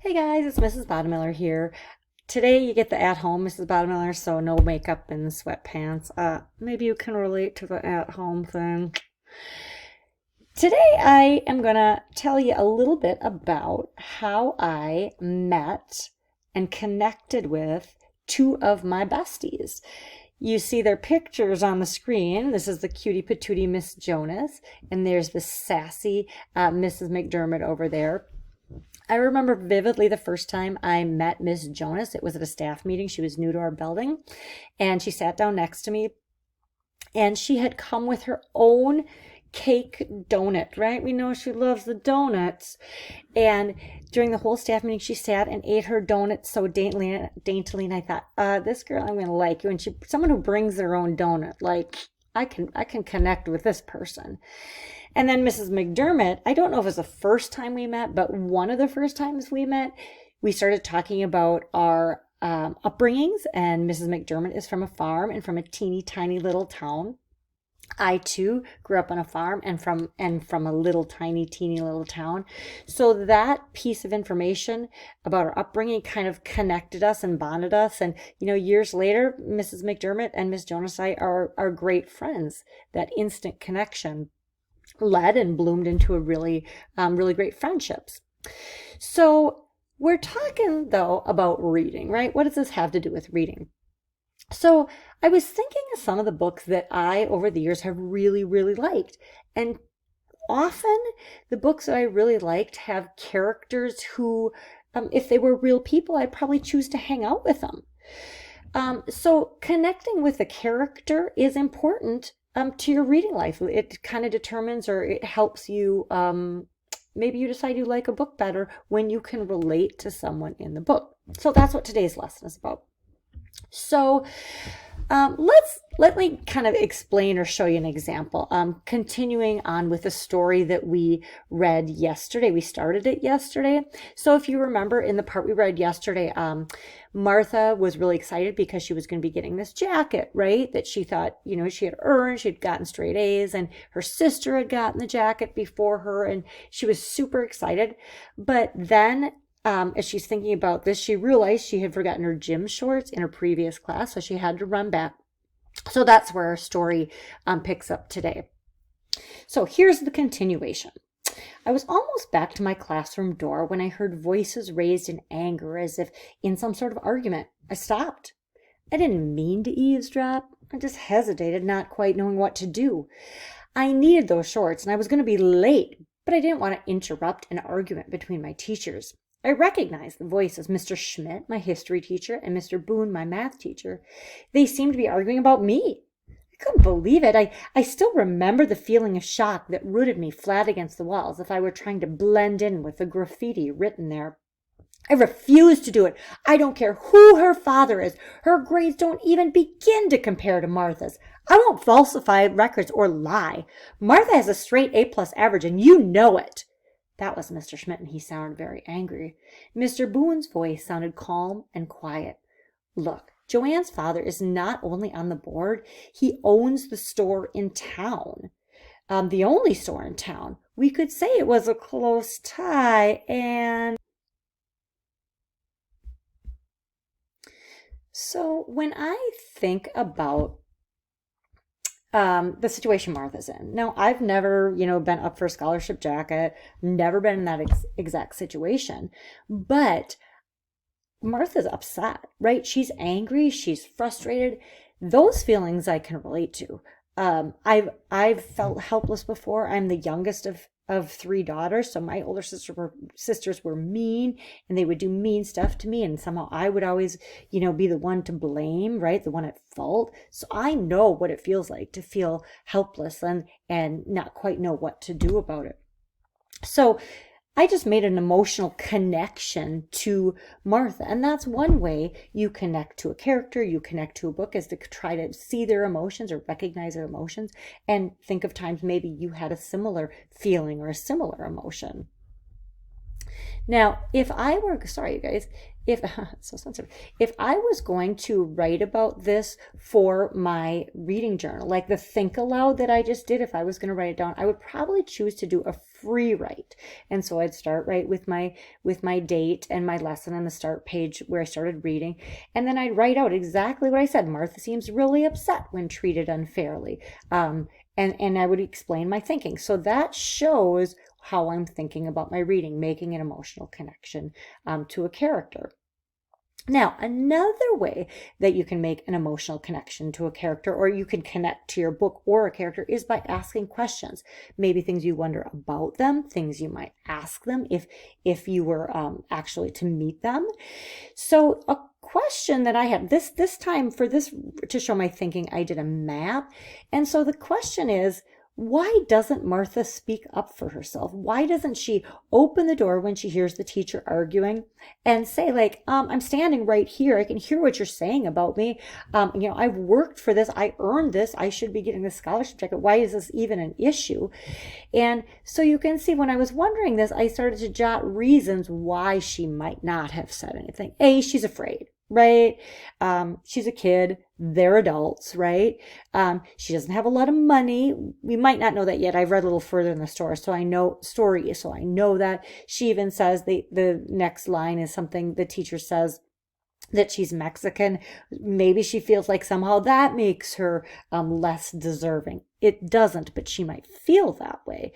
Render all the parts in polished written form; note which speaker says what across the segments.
Speaker 1: Hey guys, it's Mrs. Bottemiller here. Today you get the at-home Mrs. Bottemiller, so no makeup and sweatpants. Maybe you can relate to the at-home thing. Today I am gonna tell you a little bit about how I met and connected with two of my besties. You see their pictures on the screen. This is the cutie patootie Miss Jonas, and there's the sassy Mrs. McDermott over there. I remember vividly the first time I met Miss Jonas. It was at a staff meeting. She was new to our building, and she sat down next to me, and she had come with her own cake donut, right? We know she loves the donuts. And during the whole staff meeting, she sat and ate her donuts so daintily, and I thought, this girl, I'm gonna like you. And someone who brings their own donut, like I can connect with this person. And then Mrs. McDermott, I don't know if it was the first time we met, but one of the first times we met, we started talking about our upbringings. And Mrs. McDermott is from a farm and from a teeny tiny little town. I too grew up on a farm and from a little tiny teeny little town. So that piece of information about our upbringing kind of connected us and bonded us. And years later, Mrs. McDermott and Miss Jonas and I are great friends. That instant connection led and bloomed into a really great friendships. So we're talking though about reading, right? What does this have to do with reading? So I was thinking of some of the books that I over the years have really liked, and often the books that I really liked have characters who, if they were real people, I'd probably choose to hang out with them. So connecting with a character is important to your reading life. It kind of determines, or it helps you, maybe you decide you like a book better when you can relate to someone in the book. So that's what today's lesson is about. So let me kind of explain or show you an example. Continuing on with a story that we read yesterday. We started it yesterday. So if you remember in the part we read yesterday, Martha was really excited because she was going to be getting this jacket, right? That she thought, she had earned, she'd gotten straight A's, and her sister had gotten the jacket before her, and she was super excited. But then as she's thinking about this, she realized she had forgotten her gym shorts in her previous class, so she had to run back. So that's where our story picks up today. So here's the continuation. I was almost back to my classroom door when I heard voices raised in anger as if in some sort of argument. I stopped. I didn't mean to eavesdrop. I just hesitated, not quite knowing what to do. I needed those shorts and I was going to be late, but I didn't want to interrupt an argument between my teachers. I recognized the voice as Mr. Schmidt, my history teacher, and Mr. Boone, my math teacher. They seemed to be arguing about me. I couldn't believe it. I still remember the feeling of shock that rooted me flat against the wall as if I were trying to blend in with the graffiti written there. I refuse to do it. I don't care who her father is. Her grades don't even begin to compare to Martha's. I won't falsify records or lie. Martha has a straight A+ average, and you know it. That was Mr. Schmidt, and he sounded very angry. Mr. Boone's voice sounded calm and quiet. Look, Joanne's father is not only on the board, he owns the store in town. The only store in town. We could say it was a close tie, and so when I think about the situation Martha's in. Now, I've never, been up for a scholarship jacket, never been in that exact situation, but Martha's upset, right? She's angry, she's frustrated. Those feelings I can relate to. I've felt helpless before. I'm the youngest of three daughters, so my older sisters were mean, and they would do mean stuff to me, and somehow I would always, be the one to blame, right? The one at fault. So I know what it feels like to feel helpless and not quite know what to do about it. So I just made an emotional connection to Martha. And that's one way you connect to a character, you connect to a book, is to try to see their emotions or recognize their emotions and think of times maybe you had a similar feeling or a similar emotion. Now, if I were, sorry, you guys, if so sensitive, if I was going to write about this for my reading journal, like the think aloud that I just did, if I was going to write it down, I would probably choose to do a free write. And so I'd start right with my date and my lesson on the start page where I started reading, and then I'd write out exactly what I said. Martha seems really upset when treated unfairly. And I would explain my thinking. So that shows how I'm thinking about my reading, making an emotional connection to a character. Now, another way that you can make an emotional connection to a character, or you can connect to your book or a character, is by asking questions. Maybe things you wonder about them, things you might ask them if you were actually to meet them. So a question that I have this time, for this to show my thinking, I did a map. And so the question is, why doesn't Martha speak up for herself? Why doesn't she open the door when she hears the teacher arguing and say, like, I'm standing right here. I can hear what you're saying about me. I've worked for this. I earned this. I should be getting the scholarship jacket. Why is this even an issue? And so you can see, when I was wondering this, I started to jot reasons why she might not have said anything. A, she's afraid, right? She's a kid. They're adults, right? She doesn't have a lot of money. We might not know that yet. I've read a little further in the story, so I know that. She even says the next line is something the teacher says, that she's Mexican. Maybe she feels like somehow that makes her less deserving. It doesn't, but she might feel that way.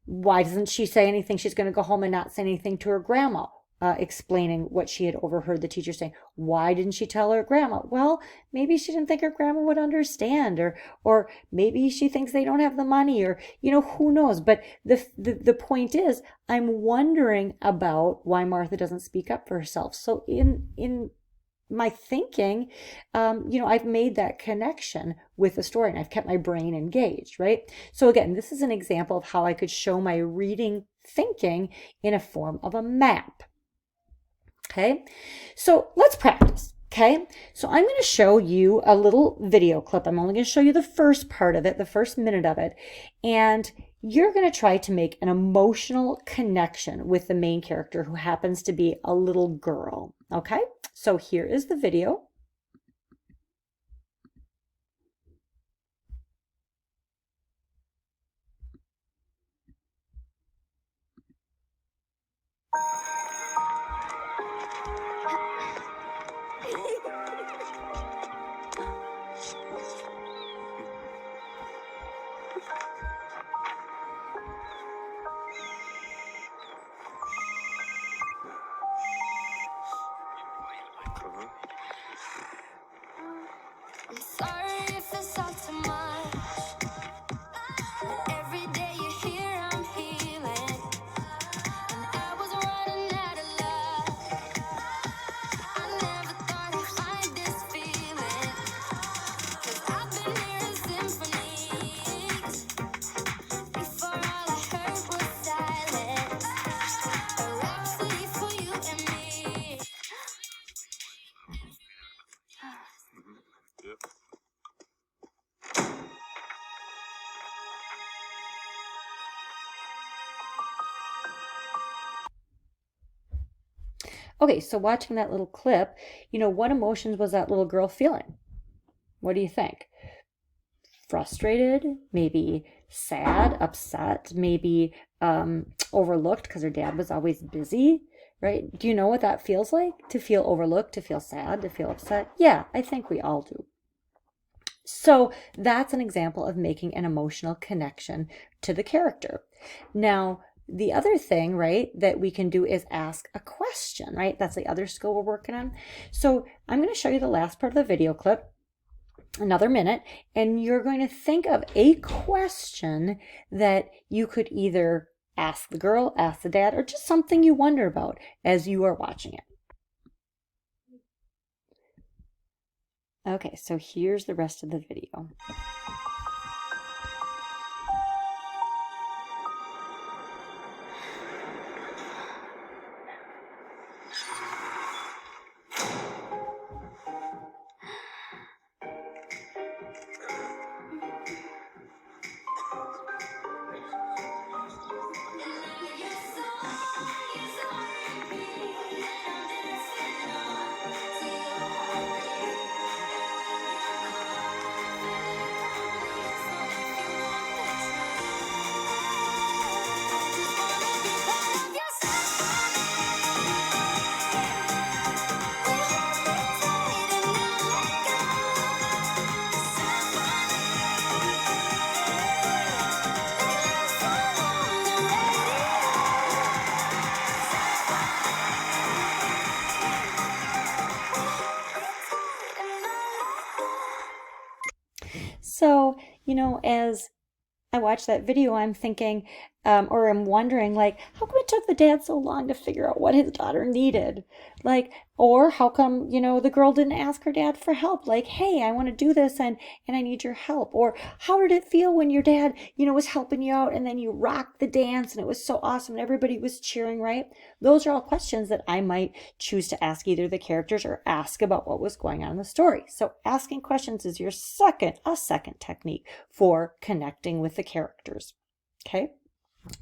Speaker 1: Why doesn't she say anything? She's going to go home and not say anything to her grandma, explaining what she had overheard the teacher saying. Why didn't she tell her grandma? Well, maybe she didn't think her grandma would understand, or maybe she thinks they don't have the money, or who knows. But the point is, I'm wondering about why Martha doesn't speak up for herself. So in my thinking, I've made that connection with the story, and I've kept my brain engaged, right? So again, this is an example of how I could show my reading thinking in a form of a map. Okay, so let's practice. Okay, so I'm going to show you a little video clip. I'm only going to show you the first part of it, the first minute of it, and you're going to try to make an emotional connection with the main character, who happens to be a little girl. Okay, so here is the video.
Speaker 2: I'm sorry if it's all too much. Every day you're here, I'm healing. And I was running out of love. I never thought I'd find this feeling. 'Cause I've been hearing symphonies. Before all I heard was silence. A rhapsody for you and me.
Speaker 1: Okay, so watching that little clip, what emotions was that little girl feeling? What do you think? Frustrated, maybe sad, upset, maybe overlooked because her dad was always busy, right? Do you know what that feels like? To feel overlooked, to feel sad, to feel upset? Yeah, I think we all do. So that's an example of making an emotional connection to the character. Now, the other thing, right, that we can do is ask a question, right? That's the other skill we're working on. So I'm going to show you the last part of the video clip, another minute, and you're going to think of a question that you could either ask the girl, ask the dad, or just something you wonder about as you are watching it. Okay, so here's the rest of the video. So, as I watched that video, I'm thinking, or I'm wondering, like, how come it took the dad so long to figure out what his daughter needed? Like, or how come, the girl didn't ask her dad for help? Like, hey, I want to do this and I need your help. Or how did it feel when your dad, was helping you out and then you rocked the dance and it was so awesome and everybody was cheering, right? Those are all questions that I might choose to ask either the characters or ask about what was going on in the story. So asking questions is a second technique for connecting with the characters. Okay.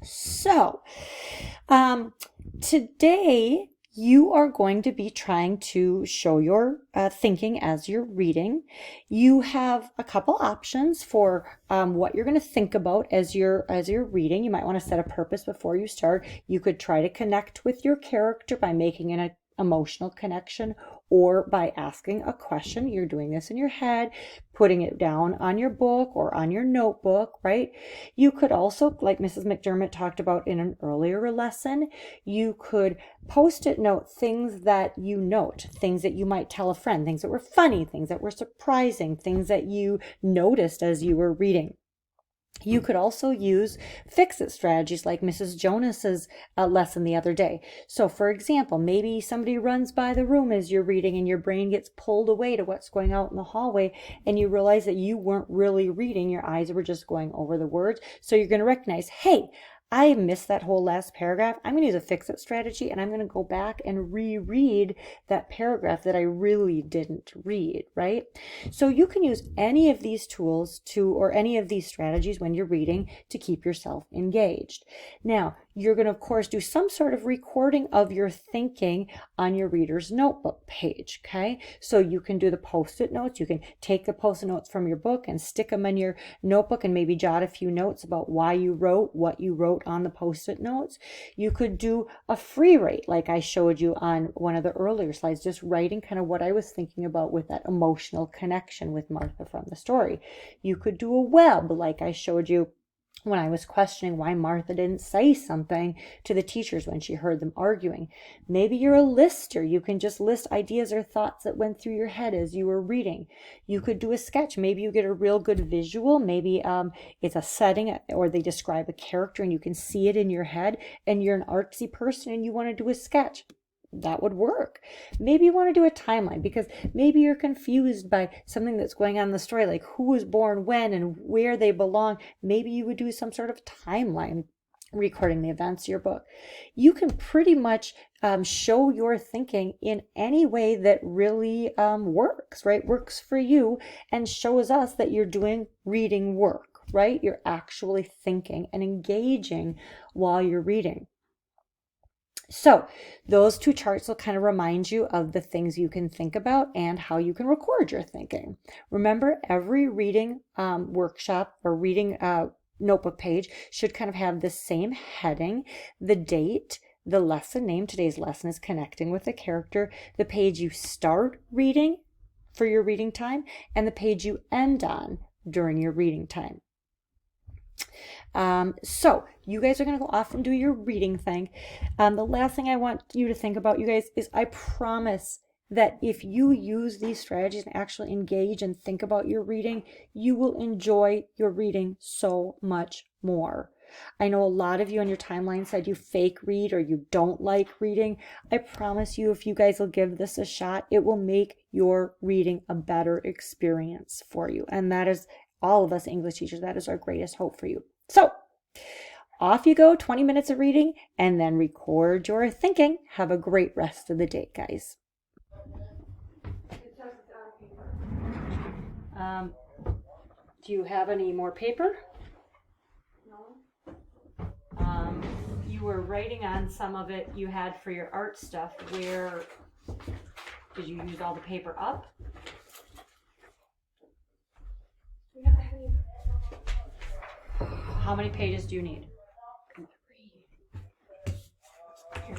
Speaker 1: So, today you are going to be trying to show your thinking as you're reading. You have a couple options for what you're going to think about as you're reading. You might want to set a purpose before you start. You could try to connect with your character by making an emotional connection or by asking a question. You're doing this in your head, putting it down on your book or on your notebook, right? You could also, like Mrs. McDermott talked about in an earlier lesson, you could post-it note things that you note, things that you might tell a friend, things that were funny, things that were surprising, things that you noticed as you were reading. You could also use fix-it strategies like Mrs. Jonas's lesson the other day. So for example, maybe somebody runs by the room as you're reading and your brain gets pulled away to what's going out in the hallway and you realize that you weren't really reading, your eyes were just going over the words. So you're going to recognize, hey, I missed that whole last paragraph. I'm going to use a fix-it strategy and I'm going to go back and reread that paragraph that I really didn't read, right? So you can use any of these tools or any of these strategies when you're reading to keep yourself engaged. Now, you're going to, of course, do some sort of recording of your thinking on your reader's notebook page, okay? So you can do the post-it notes. You can take the post-it notes from your book and stick them in your notebook and maybe jot a few notes about why you wrote what you wrote on the post-it notes. You could do a free write like I showed you on one of the earlier slides, just writing kind of what I was thinking about with that emotional connection with Martha from the story. You could do a web like I showed you when I was questioning why Martha didn't say something to the teachers when she heard them arguing. Maybe you're a lister. You can just list ideas or thoughts that went through your head as you were reading. You could do a sketch. Maybe you get a real good visual. Maybe it's a setting or they describe a character and you can see it in your head and you're an artsy person and you want to do a sketch. That would work. Maybe you want to do a timeline because maybe you're confused by something that's going on in the story, like who was born when and where they belong. Maybe you would do some sort of timeline recording the events of your book. You can pretty much show your thinking in any way that really works, right? Works for you and shows us that you're doing reading work, right? You're actually thinking and engaging while you're reading. So those two charts will kind of remind you of the things you can think about and how you can record your thinking. Remember, every reading workshop or reading notebook page should kind of have the same heading, the date, the lesson name. Today's lesson is connecting with a character, the page you start reading for your reading time, and the page you end on during your reading time. So you guys are going to go off and do your reading thing. The last thing I want you to think about, you guys, is I promise that if you use these strategies and actually engage and think about your reading, you will enjoy your reading so much more. I know a lot of you on your timeline said you fake read or you don't like reading. I promise you, if you guys will give this a shot, it will make your reading a better experience for you. And that is all of us English teachers. That is our greatest hope for you. So off you go, 20 minutes of reading, and then record your thinking. Have a great rest of the day, guys. Do you have any more paper? No. You were writing on some of it you had for your art stuff. Where did you use all the paper up? How many pages do you need? 3. Here.